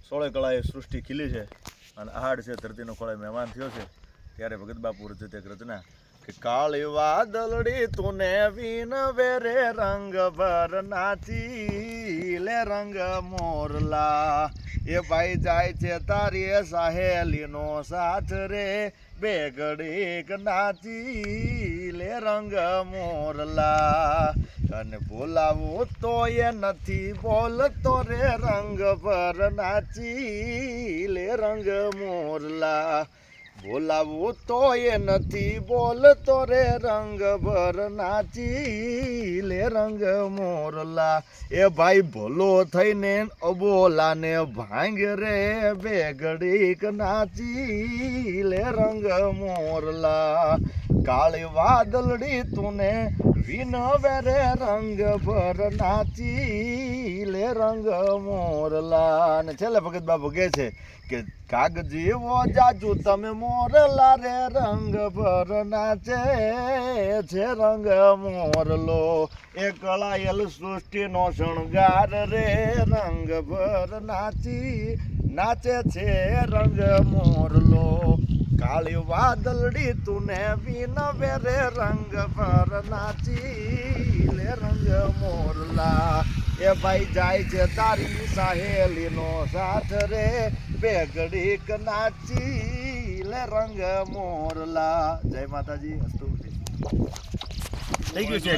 સોળે કળાએ સૃષ્ટિ ખીલી છે અને આહાડ છે ધરતીનો ખોળે મહેમાન થયો છે ત્યારે ભગત બાપુ રચિત એક રચના કે કાળી વાદળડી તુને વિનવે રે રંગ ભર નાચી લે રંગ મોરલા એ ભાઈ જાય છે તારી સાહેલીનો સાથ રે બે ઘડીક નાચી લે રંગ મોરલા અને બોલાવું તો એ નથી બોલતો રે રંગ પર નાચી લે રંગ મોરલા બોલાવું તો એ નથી બોલતો રે રંગ ભર નાચી લે રંગ મોરલા એ ભાઈ ભોલો થઈને અબોલાને ભાંગ રે બે ઘડીક નાચી લે રંગ મોરલા કાળી વાદળડી તુને વિનવે રે રંગ ભર નાચી લે રંગ મોરલા અને છેલ્લે ભગત બાપુ કહે છે કે કાગજી વો જાજુ તમે મોરલા રે રંગ ભર નાચે છે રંગ મોરલો એ કળાયેલ સૃષ્ટિનો શણગાર રે રંગ ભર નાચે છે રંગ મોરલો કાળી વાદળડી તુને વિનવે રે રંગ પર નાચી લે રંગ મોરલા એ ભાઈ જાય છે તારી સાહેલીનો સાથ રે બે ઘડીક નાચી લે રંગ મોરલા જય માતાજી અસ્તુ થઈ ગયું છે